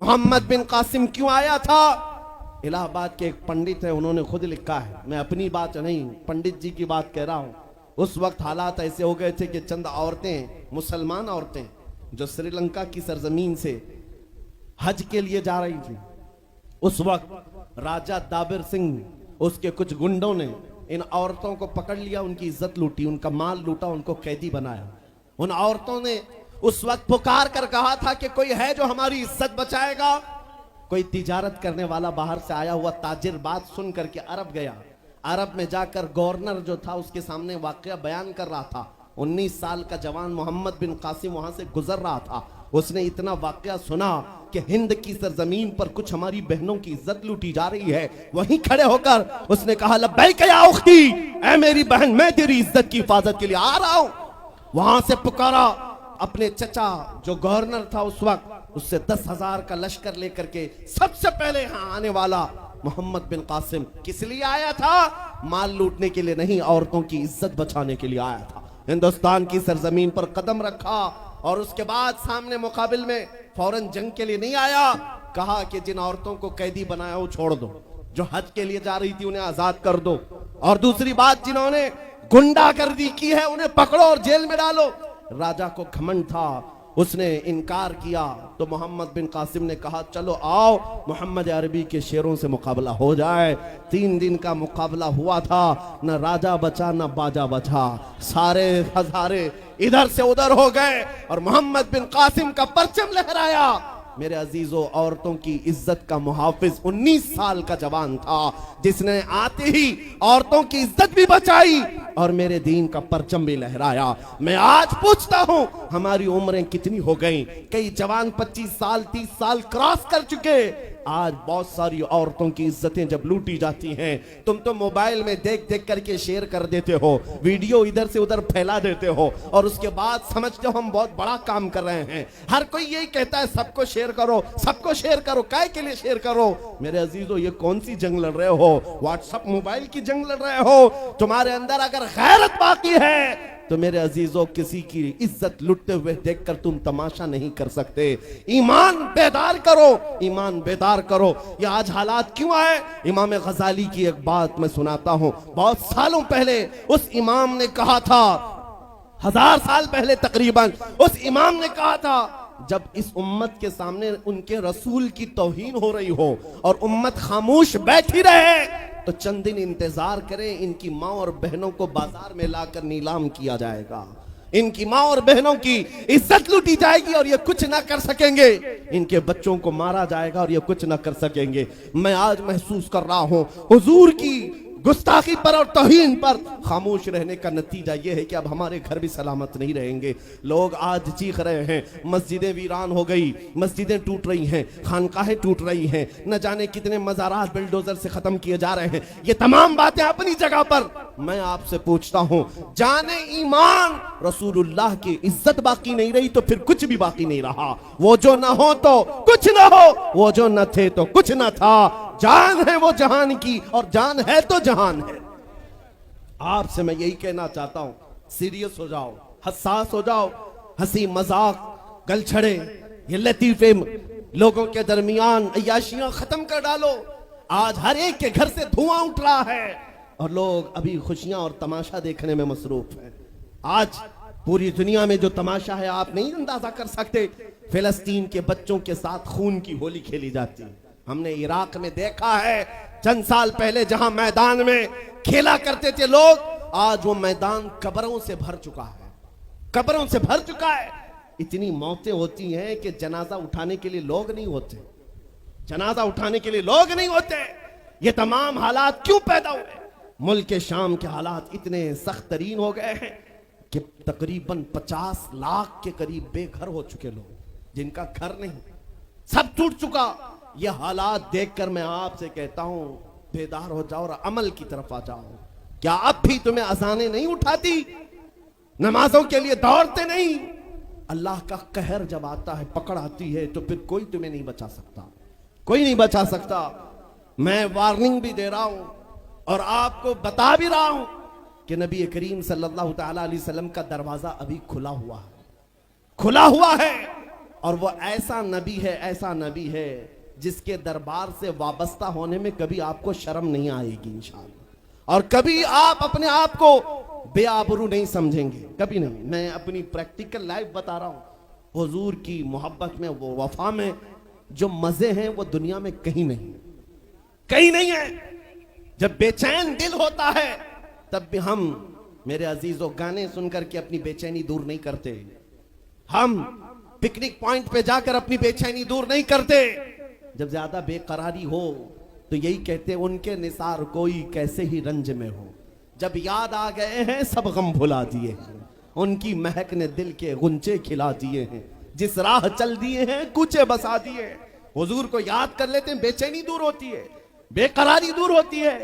मोहम्मद बिन कासिम क्यों आया था? इलाहाबाद के एक पंडित है, उन्होंने खुद लिखा है, मैं अपनी बात नहीं पंडित जी की बात कह रहा हूं। उस वक्त हालात ऐसे हो गए थे कि चंद औरतें, मुसलमान औरतें जो श्रीलंका की सरजमीन से हज के लिए जा रही थी, उस वक्त राजा दाबिर सिंह उसके कुछ गुंडों ने इन औरतों को पकड़ लिया, उनकी इज्जत लूटी, उनका माल लूटा, उनको कैदी बनाया। उन औरतों ने उस वक्त पुकार कर कहा था कि कोई है जो हमारी इज्जत बचाएगा। कोई तिजारत करने वाला बाहर से आया हुआ ताजिर बात सुन करके अरब गया। अरब में जाकर गवर्नर जो था उसके सामने वाकया बयान कर रहा था। 19 साल का जवान मोहम्मद बिन कासिम वहां से गुजर रहा था। उसने इतना वाकया सुना कि हिंद की सरजमीन पर कुछ हमारी बहनों की इज्जत लूटी जा रही है। वहीं खड़े होकर उसने कहा, लब्बैक या उख्ती, ऐ मेरी बहन, मैं तेरी इज्जत की हिफाजत के लिए आ रहा हूं। वहां से पुकारा अपने चचा जो गवर्नर था उस वक्त, उससे 10,000 का लश्कर लेकर के सबसे पहले यहां आने वाला मोहम्मद बिन कासिम किस लिए आया था? माल लूटने के लिए नहीं, औरतों की इज्जत बचाने के लिए आया था। हिंदुस्तान की सरजमीन पर कदम रखा और उसके बाद सामने मुकाबिल में फौरन जंग के लिए नहीं आया। कहा कि जिन औरतों को कैदी बनाया वो छोड़ दो, जो हज के लिए जा रही थी उन्हें आजाद कर दो, और दूसरी बात, जिन्होंने गुंडागर्दी की है उन्हें पकड़ो और जेल में डालो। राजा को घमंड था, उसने इनकार किया तो मोहम्मद बिन कासिम ने कहा, चलो आओ मोहम्मद अरबी के शेरों से मुकाबला हो जाए। 3 दिन का मुकाबला हुआ था, न राजा बचा न बाजा बचा, सारे हजारे इधर से उधर हो गए और मोहम्मद बिन कासिम का परचम लहराया। मेरे अजीजों, औरतों की इज्जत का मुहाफिज 19 साल का जवान था, जिसने आते ही औरतों की इज्जत भी बचाई और मेरे दीन का परचम भी लहराया। मैं आज पूछता हूं, हमारी उम्रें कितनी हो गई? कई जवान 25 साल 30 साल क्रॉस कर चुके। आज बहुत सारी औरतों की इज्जतें जब लूटी जाती हैं, तुम तो मोबाइल में देख देख करके शेयर कर देते हो, वीडियो इधर से उधर फैला देते हो और उसके बाद समझते हो हम बहुत बड़ा काम कर रहे हैं। हर कोई यही कहता है सबको शेयर करो, सबको शेयर करो। काय के लिए शेयर करो? मेरे अजीजों, ये कौन सी जंग लड़ रहे हो? व्हाट्सएप मोबाइल की जंग लड़ रहे हो? तुम्हारे अंदर अगर गैरत बाकी है तो मेरे अजीजों, किसी की इज्जत लुटते हुए देखकर तुम तमाशा नहीं कर सकते। ईमान बेदार करो, ईमान बेदार करो। ये आज हालात क्यों आए? इमाम गजाली की एक बात मैं सुनाता हूं। बहुत सालों पहले उस इमाम ने कहा था, 1000 साल पहले तकरीबन, उस इमाम ने कहा था, जब इस उम्मत के सामने उनके रसूल की तौहीन हो रही हो और उम्मत खामोश बैठी रहे तो चंद दिन इंतजार करें, इनकी माँ और बहनों को बाजार में लाकर नीलाम किया जाएगा, इनकी माँ और बहनों की इज्जत लूटी जाएगी और ये कुछ ना कर सकेंगे, इनके बच्चों को मारा जाएगा और ये कुछ ना कर सकेंगे। मैं आज महसूस कर रहा हूं, हुजूर की गुस्ताखी पर और तौहीन पर खामोश रहने का नतीजा यह है कि अब हमारे घर भी सलामत नहीं रहेंगे। लोग आज चीख रहे हैं, मस्जिदें वीरान हो गई, मस्जिदें टूट रही हैं, खानकाहें टूट रही हैं, न जाने कितने मज़ारात बिल्डोजर से खत्म किए जा रहे हैं। ये तमाम बातें अपनी जगह पर। मैं आपसे पूछता हूं, जाने ईमान रसूलुल्लाह की इज्जत बाकी नहीं रही तो फिर कुछ भी बाकी नहीं रहा। वो जो न हो तो कुछ न हो, वो जो न थे तो कुछ न था। जान है वो जहान की और जान है तो जहान है। आपसे मैं यही कहना चाहता हूं, सीरियस हो जाओ, हसास हो जाओ। हंसी मजाक, गलछड़े, ये लतीफे लोगों के दरमियान अय्याशियां खत्म कर डालो। आज हर एक के घर से धुआं उठ रहा है और लोग अभी खुशियां और तमाशा देखने में मसरूफ हैं। आज पूरी दुनिया में जो तमाशा है आप नहीं अंदाजा कर सकते। फिलिस्तीन के बच्चों के साथ खून की होली खेली जाती है। हमने इराक में देखा है, चंद साल पहले जहां मैदान में खेला करते थे लोग, आज वो मैदान कब्रों से भर चुका है, कब्रों से भर चुका है। इतनी मौतें होती हैं कि जनाजा उठाने के लिए लोग नहीं होते, जनाजा उठाने के लिए लोग नहीं होते। ये तमाम हालात क्यों पैदा हुए? मुल्क शाम के हालात इतने सख्त तरीन हो गए हैं कि तकरीबन 50 लाख के करीब बेघर हो चुके लोग, जिनका घर नहीं, सब टूट चुका। ये हालात देखकर मैं आपसे कहता हूं, बेदार हो जाओ और अमल की तरफ आ जाओ। क्या अब भी तुम्हें अजानें नहीं उठाती? नमाजों के लिए दौड़ते नहीं? अल्लाह का कहर जब आता है, पकड़ आती है, तो फिर कोई तुम्हें नहीं बचा सकता, कोई नहीं बचा सकता। मैं वार्निंग भी दे रहा हूं और आपको बता भी रहा हूं कि नबी करीम सल्लल्लाहु अलैहि वसल्लम का दरवाजा अभी खुला हुआ है, खुला हुआ है। और वो ऐसा नबी है जिसके दरबार से वाबस्ता होने में कभी आपको शर्म नहीं आएगी इंशाअल्लाह, और कभी आप अपने आप को बेआबरू नहीं समझेंगे, कभी नहीं। मैं अपनी प्रैक्टिकल लाइफ बता रहा हूं। हुजूर की मोहब्बत में, वो वफा में जो मजे हैं वो दुनिया में कहीं नहीं है। जब बेचैन दिल होता है तब भी हम, मेरे अजीजों, गाने सुनकर के अपनी बेचैनी दूर नहीं करते। हम पिकनिक पॉइंट पे जाकर अपनी बेचैनी दूर नहीं करते। जब ज्यादा बेकरारी हो तो यही कहते, उनके निसार कोई कैसे ही रंज में हो, जब याद आ गए हैं सब गम भुला दिए हैं, उनकी महक ने दिल के गुंचे खिला दिए हैं, जिस राह चल दिए हैं कूचे बसा दिए। हुजूर को याद कर लेते हैं, बेचैनी दूर होती है, बेकरारी दूर होती है।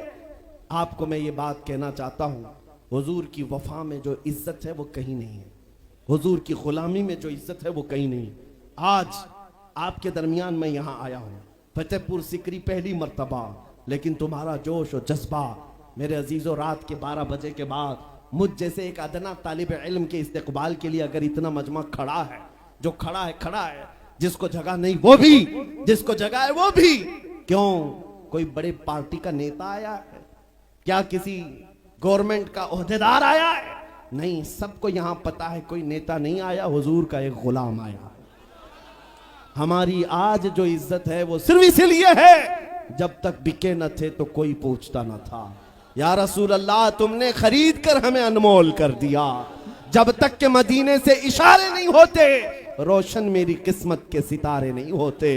आपको मैं ये बात कहना चाहता हूं, हुजूर की वफा में जो इज्जत है वो कहीं नहीं है, हुजूर की गुलामी में जो इज्जत है वो कहीं नहीं। आज आपके दरमियान मैं यहां आया हूं, फतेहपुर सिकरी पहली मर्तबा, लेकिन तुम्हारा जोश और जज्बा मेरे अजीजों, रात के 12 बजे के बाद मुझ जैसे एक अदना तालिब इल्म के इस्तेकबाल के लिए अगर इतना मजमा खड़ा है, जो खड़ा है, जिसको जगह नहीं वो भी, जिसको जगह है वो भी, क्यों कोई बड़े पार्टी का नेता आया है क्या, किसी गवर्नमेंट का ओहदेदार आया है? नहीं, सबको यहां पता है कोई नेता नहीं आया, हुजूर का एक गुलाम आया। हमारी आज जो इज्जत है वो सिर्फ इसीलिए है, जब तक बिके न थे तो कोई पूछता न था। या रसूल अल्लाह, तुमने खरीद कर हमें अनमोल कर दिया। जब तक के मदीने से इशारे नहीं होते, रोशन मेरी किस्मत के सितारे नहीं होते।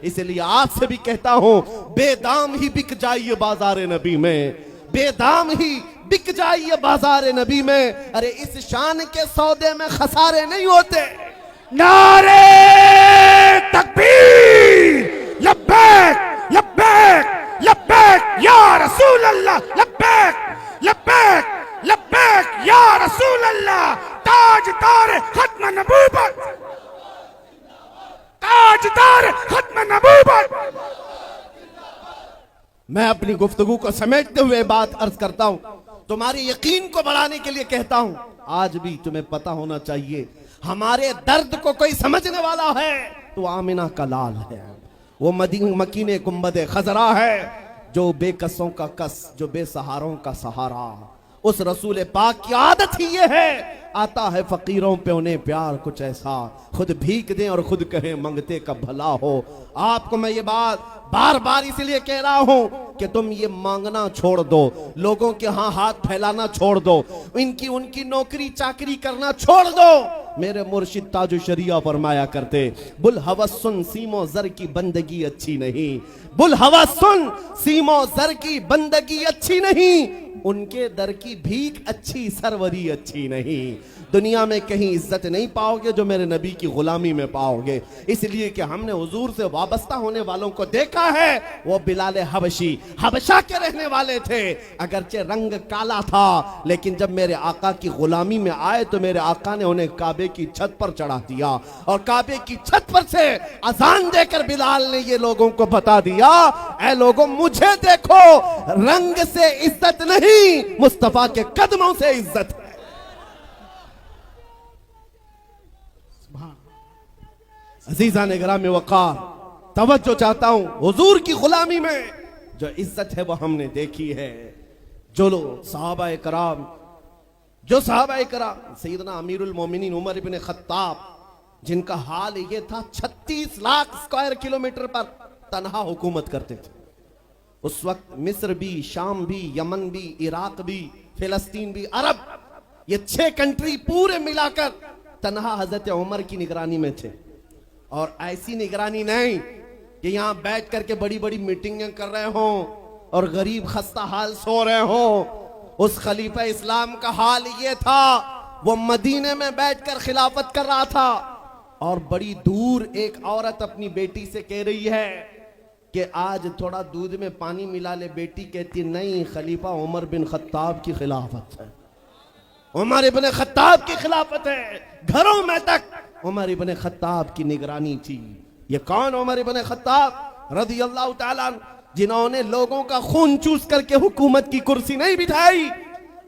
इसलिए आज से भी कहता हूं, बेदाम ही बिक जाइए बाजार नबी में, बेदाम ही बिक जाइए बाजार नबी में। अरे इस शान के सौदे में खसारे नहीं होते। नारे तकबीर, लब्बैक लब्बैक लब्बैक या रसूल अल्लाह, लब्बैक लब्बैक लब्बैक या रसूल अल्लाह। ताजदार खत्म नबूवत, ताजदार खत्म नबूवत। मैं अपनी गुफ्तगू को समेटते हुए बात अर्ज करता हूं, तुम्हारे यकीन को बढ़ाने के लिए कहता हूं, आज भी तुम्हें पता होना चाहिए, हमारे दर्द को कोई समझने वाला है तो आमिना का लाल है, वो मकीने गुंबदे खजरा है, जो बेकसों का कस, जो बेसहारों का सहारा। उस रसूल पाक की आदत ही ये है, आता है फकीरों पे उन्हें प्यार कुछ ऐसा, खुद भीख दें और खुद कहें मंगते का भला हो। आपको मैं ये बात बार बार इसलिए कह रहा हूं कि तुम ये मांगना छोड़ दो, लोगों के यहां हाथ फैलाना छोड़ दो, उनकी नौकरी चाकरी करना छोड़ दो। मेरे मुर्शिद ताजु शरिया फरमाया करते, बुल हवस सुन सीमो जर की बंदगी अच्छी नहीं, बुल हवस सुन सीमो जर की बंदगी अच्छी नहीं, उनके दर की भीख अच्छी, सरवरी अच्छी नहीं। दुनिया में कहीं इज्जत नहीं पाओगे जो मेरे नबी की गुलामी में पाओगे। इसलिए कि हमने हुजूर से वाबस्ता होने वालों को देखा है, वो बिलाल हबशी हबशा के रहने वाले थे, अगरचे रंग काला था, लेकिन जब मेरे आका की गुलामी में आए तो मेरे आका ने उन्हें काबे की छत पर चढ़ा दिया, और काबे की छत पर से अजान देकर बिलाल ने ये लोगों को बता दिया, ऐ लोगों मुझे देखो, रंग से इज्जत नहीं, मुस्तफा के कदमों से इज्जत है। अजीजा ने ग्राम वकार, तवज्जो चाहता हूं, हुजूर की गुलामी में जो इज्जत है वो हमने देखी है। जो लोग सहाबा कराम, जो सहाबा कराम, सैयदना अमीरुल मोमिनीन उमर इब्न खत्ताब, जिनका हाल ये था 36 लाख स्क्वायर किलोमीटर पर तनहा हुकूमत करते थे। उस वक्त मिस्र भी, शाम भी, यमन भी, इराक भी, फिलिस्तीन भी, अरब, ये 6 कंट्री पूरे मिलाकर तनहा हजरत उमर की निगरानी में थे। और ऐसी निगरानी नहीं कि यहां बैठ करके बड़ी बड़ी मीटिंगें कर रहे हो और गरीब खस्ता हाल सो रहे हो। उस खलीफा इस्लाम का हाल ये था, वो मदीने में बैठकर खिलाफत कर रहा था, और बड़ी दूर एक औरत अपनी बेटी से कह रही है कि आज थोड़ा दूध में पानी मिला ले। बेटी कहती नहीं, खलीफा उमर बिन खत्ताब की खिलाफत है, उमर इब्न खत्ताब की खिलाफत है। घरों में तक उमर इब्न खत्ताब की निगरानी थी। ये कौन उमर इब्न खत्ताब रज़ी अल्लाह ताला अन्हु, जिन्होंने लोगों का खून चूस करके हुकूमत की कुर्सी नहीं बिठाई।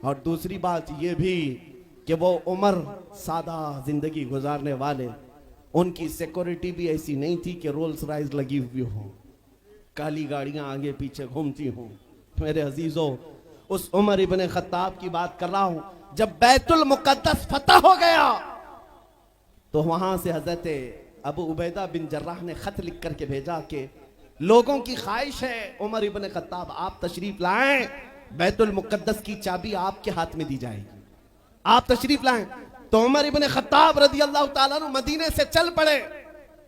और दूसरी बात ये भी कि वो उमर सादा जिंदगी गुजारने वाले, उनकी सिक्योरिटी भी ऐसी नहीं थी कि रोल्स रॉयस लगी हुई हो, काली गाड़ियां आगे पीछे घूमती हों। मेरे अजीजों, उस उमर इब्ने खत्ताब की बात कर रहा हूं। जब बैतुल मुकद्दस फतह हो गया तो वहां से हजरत अबू उबैदा बिन जर्राह ने खत लिख करके भेजा कि लोगों की ख्वाहिश है उमर इब्ने खत्ताब आप तशरीफ लाएं, बैतुल मुकद्दस की चाबी आपके हाथ में दी जाएगी, आप तशरीफ लाएं। तो उमर इब्ने खत्ताब रदी अल्लाह ताला अन्हु मदीने से चल पड़े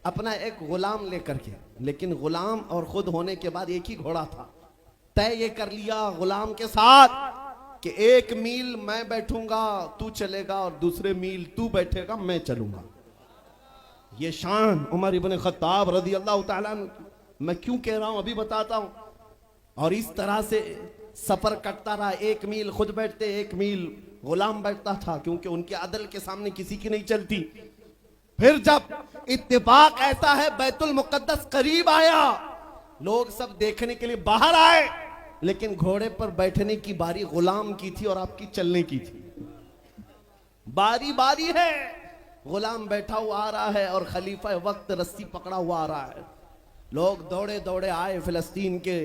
अपना एक गुलाम लेकर के। लेकिन गुलाम और खुद होने के बाद एक ही घोड़ा था। तय ये कर लिया गुलाम के साथ कि 1 मील मैं बैठूंगा तू चलेगा और दूसरे मील तू बैठेगा मैं चलूंगा। ये शान उमर इब्ने खत्ताब रदी अल्लाह ताला अन्हु की। मैं क्यों कह रहा हूं अभी बताता हूं। और इस तरह से सफर कटता रहा। 1 मील खुद बैठते, 1 मील गुलाम बैठता था, क्योंकि उनके अदल के सामने किसी की नहीं चलती। फिर जब इत्तेफाक ऐसा है बैतुल मुकद्दस करीब आया, लोग सब देखने के लिए बाहर आए, लेकिन घोड़े पर बैठने की बारी गुलाम की थी और आपकी चलने की थी। बारी बारी है, गुलाम बैठा हुआ आ रहा है और खलीफा वक्त रस्सी पकड़ा हुआ आ रहा है। लोग दौड़े दौड़े आए, फिलिस्तीन के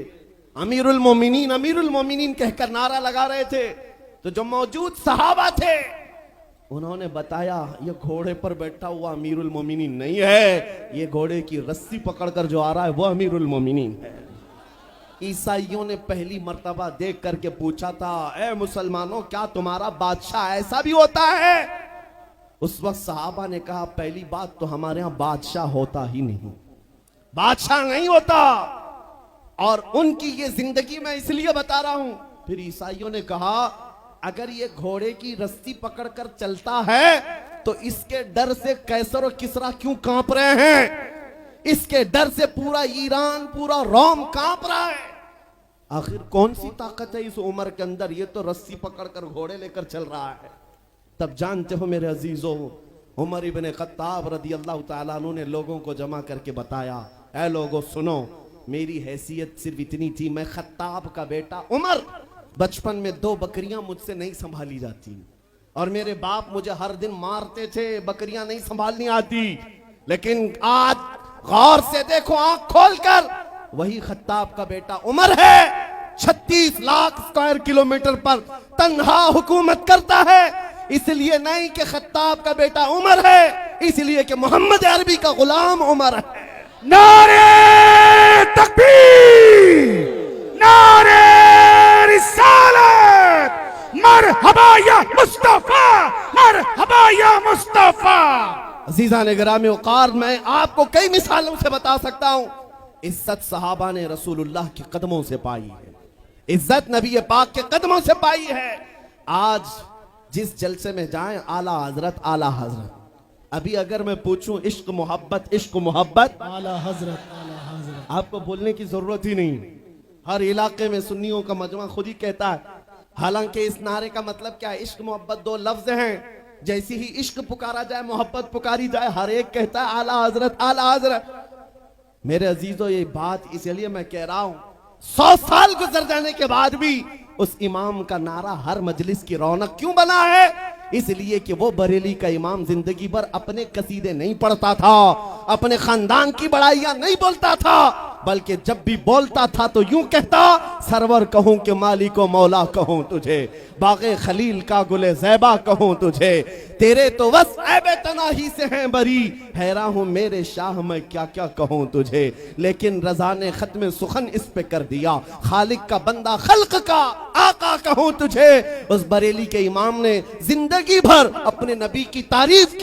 अमीरुल मोमिनीन कहकर नारा लगा रहे थे। तो जो मौजूद सहाबा थे उन्होंने बताया ये घोड़े पर बैठा हुआ अमीरुल मोमिनीन नहीं है, ये घोड़े की रस्सी पकड़कर जो आ रहा है वो अमीरुल मोमिनीन है। ईसाइयों ने पहली मर्तबा देख करके पूछा था, ए मुसलमानों क्या तुम्हारा बादशाह ऐसा भी होता है? उस वक्त सहाबा ने कहा पहली बात तो हमारे यहां बादशाह होता ही नहीं, बादशाह नहीं होता। और उनकी ये जिंदगी मैं इसलिए बता रहा हूं। फिर ईसाइयों ने कहा अगर ये घोड़े की रस्सी पकड़कर चलता है तो इसके डर से कैसर और किसरा क्यों कांप रहे हैं? इसके डर से पूरा ईरान, पूरा रोम कांप रहा है। आखिर कौन सी ताकत है इस उमर के अंदर? ये तो रस्सी पकड़कर घोड़े लेकर चल रहा है। तब जानते हो मेरे अजीजों, उमर इब्ने खत्ताब रदी अल्लाह ताला अन्हु ने लोगों को जमा करके बताया, ऐ लोगों सुनो, मेरी हैसियत सिर्फ इतनी थी, मैं खत्ताब का बेटा उमर, बचपन में 2 बकरियां मुझसे नहीं संभाली जाती और मेरे बाप मुझे हर दिन मारते थे, बकरियां नहीं संभालनी आती। लेकिन आज गौर से देखो, आंख खोलकर, वही खत्ताब का बेटा उमर है। 36 लाख स्क्वायर किलोमीटर पर तन्हा हुकूमत करता है। इसलिए नहीं कि खत्ताब का बेटा उमर है, इसलिए कि मोहम्मद अरबी का गुलाम उमर है। नारे तकबीर, नारे रिसालत, मरहबा या मुस्तफा, मरहबा या मुस्तफा। अजीजा ने गिरामी औकार, मैं आपको कई मिसालों से बता सकता हूं। इज्जत सहाबा ने रसूलुल्लाह के कदमों से पाई है, इज्जत नबी पाक के कदमों से पाई है। आज जिस जलसे में जाएं, आला हजरत आला हजरत। अभी अगर मैं पूछूं इश्क मोहब्बत आला हजरत आपको बोलने की जरूरत ही नहीं। हर इलाके में सुन्नियों का मजमा खुद ही कहता है। हालांकि इस नारे का मतलब क्या है? इश्क मोहब्बत 2 लफ्ज हैं। जैसे ही इश्क पुकारा जाए, मोहब्बत पुकारी जाए, हर एक कहता है आला हजरत आला हजरत। मेरे अजीजों, ये बात इसलिए मैं कह रहा हूं, 100 साल गुजर जाने के बाद भी उस इमाम का नारा हर मजलिस की रौनक क्यों बना है? इसलिए कि वो बरेली का इमाम जिंदगी भर अपने कसीदे नहीं पढ़ता था, अपने खानदान की बड़ाइयां नहीं बोलता था, बल्कि जब भी बोलता था तो यूं कहता, सरवर कहूं कि मालिको मौला कहूं तुझे, बागे खलील का गुले ज़ैबा कहूं तुझे, तेरे तो बस ऐबे तनाही से हैं बरी, हैरान हूं मेरे शाह मैं क्या क्या कहूं तुझे। लेकिन रजा ने खत्म सुखन इस पे कर दिया, खालिक का बंदा खल्क का आका कहूं तुझे। उस बरेली के इमाम ने जिंदगी भर अपने नबी की तारीफ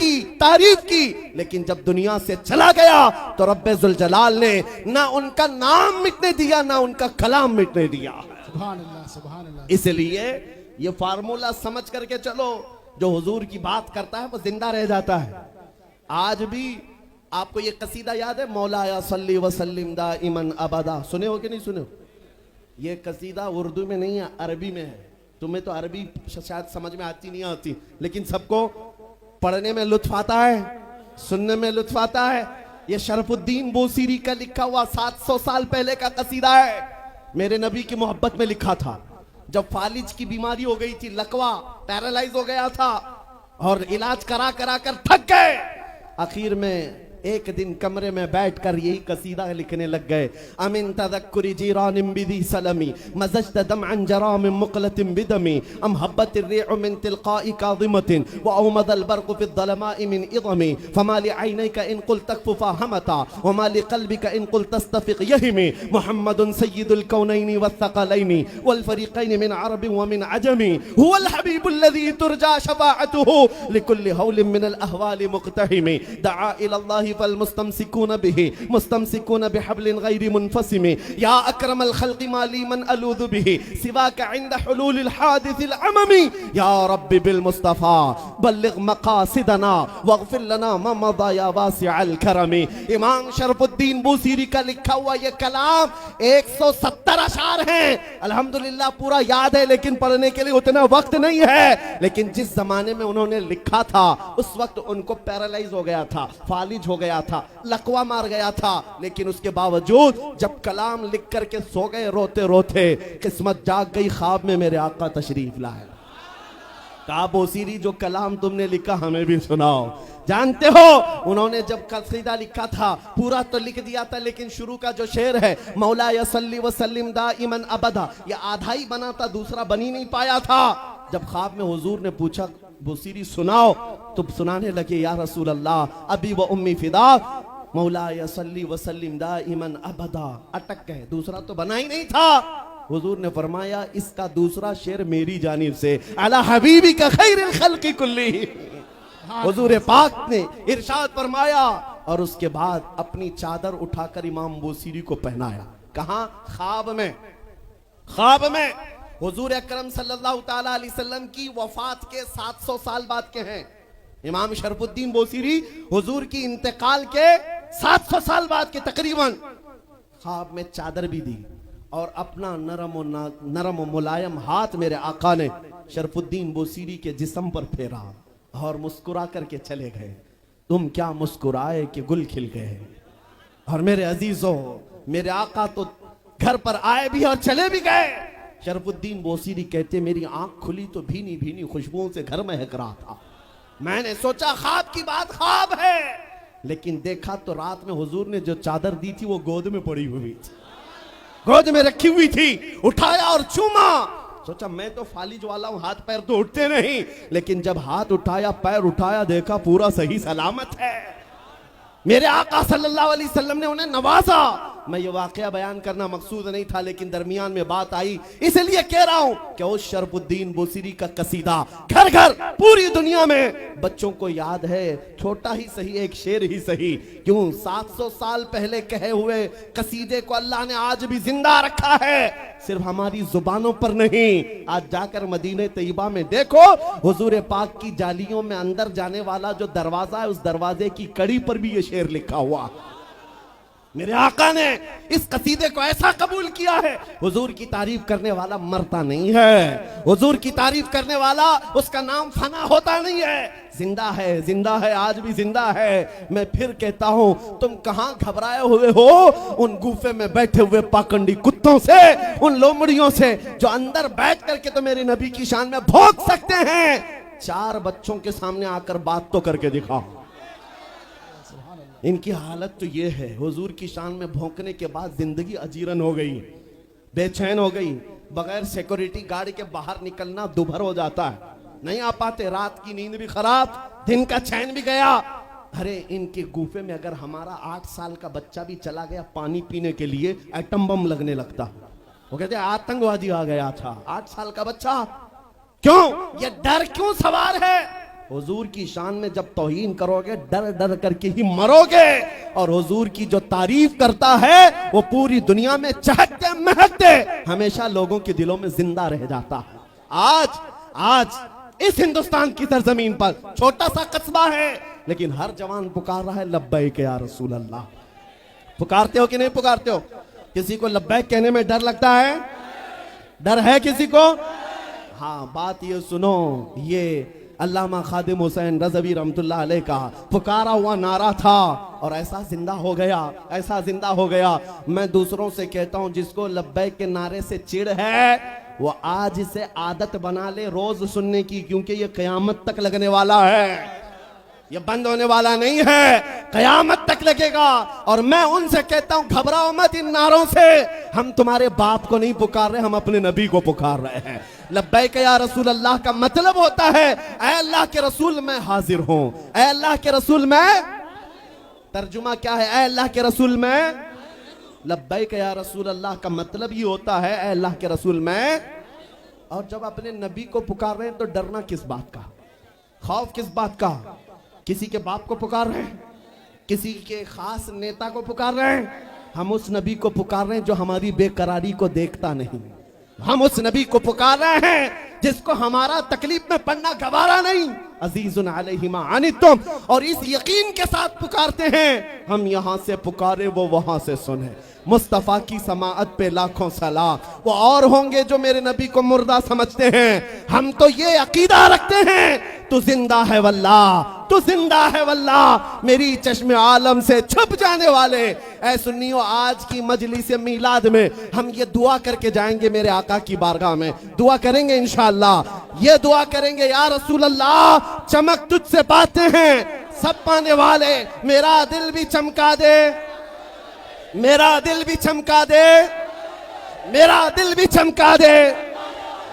की, लेकिन जब दुनिया से चला गया तो रब्बे जुल जलाल ने ना उनका नाम मिटने दिया, ना उनका कलाम मिटने दिया। सुभान अल्लाह, सुभान अल्लाह। इसलिए ये फार्मूला समझ करके चलो, जो हुजूर की बात करता है वो जिंदा रह जाता है। आज भी आपको ये कसीदा याद है, मौलाया सल्ली वसल्लिम दाइमन अबदा? सुने हो कि नहीं सुने हो? ये कसीदा उर्दू में नहीं है, अरबी में है। तुम्हें तो अरबी शायद समझ में आती नहीं आती, लेकिन सबको पढ़ने में लुत्फ आता है, सुनने में लुत्फ आता है। ये शरफुद्दीन बोसीरी का लिखा हुआ 700 साल पहले का कसीदा है। मेरे नबी की मोहब्बत में लिखा था। जब फालिज की बीमारी हो गई थी, लकवा, पैरालाइज हो गया था और इलाज करा करा कर थक गए। आखिर में एक दिन कमरे में बैठकर यही कसीदा लिखने लग गए। अमिन तज़क्कुरि जीरानिम बिदी सलमी मज़ज्त दमअन जरामिन मुक़लतिन बिदमी अम हब्बत अर्रीउ मिन तिलक़ाइ काज़िमतिन व औमद अलबर्क़ु फ़ि ज़लमाइ मिन इज़मी फमा लिअयनैका इन क़ुल्त तक्फ़ुफ़ा हमता व मा लिक़ल्बिका इन क़ुल्त तस्तफ़िक़ यहिमी मुहम्मदुन सय्यिदुल कौनैनि वस्सक़लैनि वल फ़रीक़ैनि मिन अरबिन व मिन अजमी हुवल हबीबुल्लज़ी तुरजा शफ़ाअतुहु लिकुल्लि हौलिन मिनल अहवालि मुक़तहिमी दआ इलल्लाहि फल मुस्तमसिकून बिही मुस्तमसिकून बिहब्लिन गैरि मुनफ़सिमी या अक्रमल ख़ल्क़ि मा ली मन अलूज़ु बिही सिवाका इंद हुलूलिल हादिसिल अममी या रब्बि बिल मुस्तफ़ा बल्लिग़ मक़ासिदना वग़फ़िर लना मा मज़ा या वासिअल करमी। इमाम शरफुद्दीन बूसीरी का लिखा हुआ ये कलाम 170 अशार हैं। अल्हम्दुलिल्लाह पूरा याद है, लेकिन पढ़ने के लिए उतना वक्त नहीं है। लेकिन जिस जमाने में उन्होंने लिखा था उस वक्त उनको पैरालाइज हो गया था, फालिज हो गया था, लकवा मार गया था। लेकिन उसके बावजूद जब कलाम लिख करके सो गए रोते रोते, किस्मत जाग गई, ख्वाब में मेरे आका तशरीफ लाए। कहा बूसीरी जो कलाम तुमने लिखा हमें भी सुनाओ। जानते हो उन्होंने जब कसीदा लिखा था पूरा तो लिख दिया था, लेकिन शुरू का जो शेर है मौला या सल्ली व सल्लिम दाइमन अबदा, ये आधा ही बना था, दूसरा बन ही नहीं पाया था। जब ख्वाब में हुजूर ने पूछा बूसीरी सुनाओ, तो सुनाने लगे या रसूल अल्लाह अबी व उम्मी फिदा मौला या सल्ली व सल्लिम दाइमन अबदा। अटक गए, दूसरा तो बना ही नहीं था। हुजूर ने फरमाया इसका दूसरा शेर मेरी जानिब से अला हबीबी का खैरुल खल्क़ि कुल्ली। हुजूर पाक ने इरशाद फरमाया और उसके बाद अपनी चादर उठाकर इमाम बूसीरी को पहनाया। कहां? ख्वाब में। ख्वाब में हुजूर अकरम सल्लल्लाहु ताला अलैहि वसल्लम की वफात के 700 साल बाद के हैं। इमाम शरफुद्दीन बूसीरी हुजूर की इंतकाल के 700 साल बाद के तकरीबन। ख्वाब में चादर भी दी और अपना नरम और मुलायम हाथ मेरे आका ने शरफुद्दीन बूसीरी के जिस्म पर फेरा और मुस्कुरा करके चले गए। तुम क्या मुस्कुराए कि गुल खिल गए। और मेरे अजीजों, मेरे आका तो घर पर आए भी और चले भी गए। शरफुद्दीन बूसीरी कहते मेरी आंख खुली तो भीनी भीनी खुशबुओं से घर महक रहा था। मैंने सोचा ख्वाब की बात ख्वाब है, लेकिन देखा तो रात में हुजूर ने जो चादर दी थी वो गोद में पड़ी हुई थी, गोद में रखी हुई थी। उठाया और चूमा। सोचा मैं तो फालिज वाला हूं, हाथ पैर तो उठते नहीं। लेकिन जब हाथ उठाया, पैर उठाया, देखा पूरा सही सलामत है। मेरे आका सल्लल्लाहु अलैहि वसल्लम ने उन्हें नवाजा। मैं ये वाकया बयान करना मकसूद नहीं था, लेकिन दरमियान में बात आई, इसलिए कह रहा हूं कि उस शरफुद्दीन बूसीरी का कसीदा घर घर पूरी दुनिया में बच्चों को याद है। छोटा ही सही, एक शेर ही सही, क्यों 700 साल पहले कहे हुए कसीदे को अल्लाह ने आज भी जिंदा रखा है। सिर्फ हमारी जुबानों पर नहीं, आज जाकर मदीने तैयबा में देखो, हुजूर पाक की जालियों में अंदर जाने वाला जो दरवाजा है, उस दरवाजे की कड़ी पर भी ये शेर लिखा हुआ। मेरे आका ने इस कसीदे को ऐसा कबूल किया है, हुजूर की तारीफ करने वाला मरता नहीं है, हुजूर की तारीफ करने वाला उसका नाम फना होता नहीं है। जिंदा है, जिंदा है, आज भी जिंदा है। मैं फिर कहता हूं, तुम कहां घबराए हुए हो उन गुफे में बैठे हुए पाखंडी कुत्तों से, उन लोमड़ियों से जो अंदर बैठ करके तो मेरे नबी की शान में भौंक सकते हैं। 4 बच्चों के सामने आकर बात तो करके दिखाओ। इनकी हालत तो ये है, हुजूर की शान में भौंकने के बाद जिंदगी अजीरन हो गई, बेचैन हो गई। बगैर सिक्योरिटी गार्ड के बाहर निकलना दुभर हो जाता है, नहीं आ पाते। रात की नींद भी खराब, दिन का चैन भी गया। अरे इनके गुफे में अगर हमारा 8 साल का बच्चा भी चला गया पानी पीने के लिए, एटम बम लगने लगता। वो कहते आतंकवादी आ गया था। 8 साल का बच्चा, क्यों? ये डर क्यों सवार है? हुजूर की शान में जब तौहीन करोगे, डर डर करके ही मरोगे। और हुजूर की जो तारीफ करता है वो पूरी दुनिया में चहकते महकते हमेशा लोगों के दिलों में जिंदा रह जाता है। आज इस हिंदुस्तान की सरजमीन पर छोटा सा कस्बा है, लेकिन हर जवान पुकार रहा है लब्बैक या रसूल अल्लाह। पुकारते हो कि नहीं पुकारते हो? किसी को लब्बैक कहने में डर लगता है? डर है किसी को? हाँ, बात ये सुनो, ये अल्लामा खादिम हुसैन रज़वी रहमतुल्लाह अलैह का पुकारा हुआ नारा था और ऐसा जिंदा हो गया, ऐसा जिंदा हो गया। मैं दूसरों से कहता हूं, जिसको लब्बैक के नारे से चिढ़ है वो आज से आदत बना ले रोज सुनने की, क्योंकि ये क़यामत तक लगने वाला है। ये बंद होने वाला नहीं है, कयामत तक लगेगा। और मैं उनसे कहता हूं घबराओ मत इन नारों से, हम तुम्हारे बाप को नहीं पुकार रहे, हम अपने नबी को पुकार रहे हैं। लब्बैक या रसूल अल्लाह का मतलब होता है ऐ अल्लाह के रसूल मैं हाजिर हूं, ऐ अल्लाह के रसूल मैं, तर्जुमा क्या है ऐ अल्लाह के रसूल मैं, लब्बैक या रसूल अल्लाह का मतलब ये होता है ऐ अल्लाह के रसूल मैं। और जब अपने नबी को पुकार रहे हैं तो डरना किस बात का, खौफ किस बात का? किसी के बाप को पुकार रहे हैं, किसी के खास नेता को पुकार रहे हैं, हम उस नबी को पुकार रहे हैं जो हमारी बेकरारी को देखता नहीं। हम उस नबी को पुकार रहे हैं जिसको हमारा तकलीफ में पड़ना गवारा नहीं। अजीजुन अलैहि मा अनितुम, और इस यकीन के साथ पुकारते हैं हम यहां से पुकारे वो वहां से सुने। मुस्तफ़ा की समाअत पे लाखों सलाम। वो और होंगे जो मेरे नबी को मुर्दा समझते हैं, हम तो ये अकीदा रखते हैं तू जिंदा है वल्लाह, तू जिंदा है वल्लाह। मेरी चश्मे आलम से छुप जाने वाले ऐ सुन्नियों, आज की मजलिस मीलाद में हम ये दुआ करके जाएंगे मेरे आका की बारगाह में, दुआ करेंगे इंशाअल्लाह। ये दुआ करेंगे या रसूल अल्लाह चमक तुझसे पाते हैं सब पाने वाले, मेरा दिल भी चमका दे, मेरा दिल भी चमका दे, मेरा दिल भी चमका दे।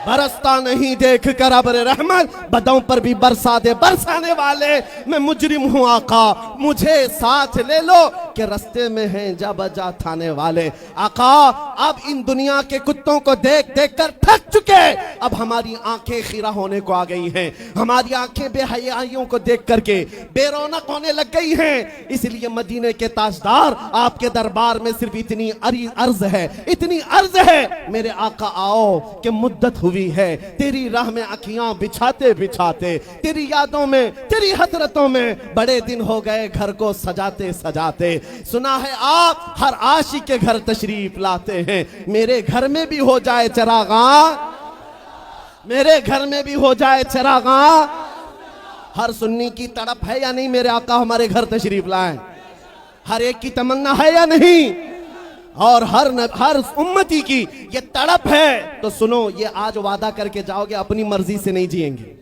बरसता नहीं देख कर अब्र रहमत, बदों पर भी बरसा दे बरसाने वाले। मैं मुजरिम हूँ आका मुझे साथ ले लो, कि रास्ते में हैं जा बजा थाने वाले। आका अब इन दुनिया के कुत्तों को देख देख कर थक चुके, अब हमारी आंखें खीरा होने को आ गई हैं, हमारी आंखें बेहयाइयों को देख करके बेरौनक होने लग गई हैं। इसलिए मदीने के ताजदार आपके दरबार में सिर्फ इतनी अर्ज है, इतनी अर्ज है मेरे आका आओ कि मुद्दत हुई है तेरी राह में अखियां बिछाते बिछाते, तेरी यादों में तेरी हसरतों में बड़े दिन हो गए घर को सजाते सजाते। सुना है आप हर आशिक के घर तशरीफ लाते हैं, मेरे घर में भी हो जाए चरागा, मेरे घर में भी हो जाए चरागा। हर सुन्नी की तड़प है या नहीं मेरे आका हमारे घर तशरीफ लाएं? हर एक की तमन्ना है या नहीं? और हर उम्मती की ये तड़प है। तो सुनो, ये आज वादा करके जाओगे अपनी मर्जी से नहीं जिएंगे,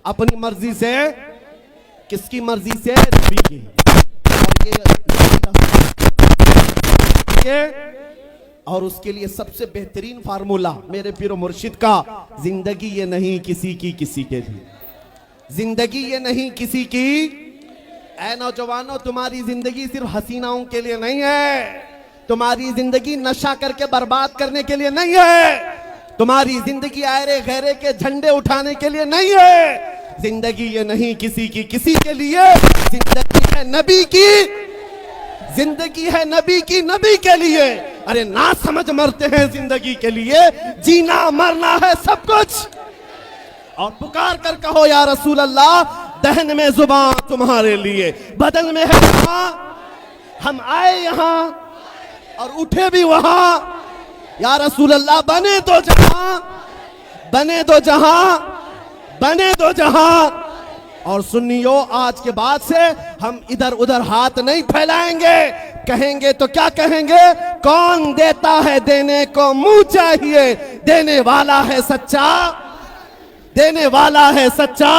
अपनी मर्जी से, किसकी मर्जी से? नबी की। और उसके लिए सबसे बेहतरीन फार्मूला मेरे पीरो मुर्शिद का, जिंदगी ये नहीं किसी की किसी के भी, जिंदगी ये नहीं किसी की। ऐ नौजवानों, तुम्हारी जिंदगी सिर्फ हसीनाओं के लिए नहीं है, तुम्हारी जिंदगी नशा करके बर्बाद करने के लिए नहीं है, तुम्हारी जिंदगी आयरे गहरे के झंडे उठाने के लिए नहीं है। जिंदगी ये नहीं किसी की किसी के लिए, जिंदगी है नबी की, जिंदगी है नबी की नबी के लिए। अरे ना समझ मरते हैं जिंदगी के लिए, जीना मरना है सब कुछ। और पुकार कर कहो या रसूल अल्लाह, दहन में जुबान तुम्हारे लिए, बदन में है जहां, हम आए यहां और उठे भी वहां। या रसूल अल्लाह बने तो जहां, बने तो जहां, बने तो जहां। और सुनियो, आज के बाद से हम इधर उधर हाथ नहीं फैलाएंगे, कहेंगे तो क्या कहेंगे? कौन देता है देने को मुंह चाहिए, देने वाला है सच्चा, देने वाला है सच्चा।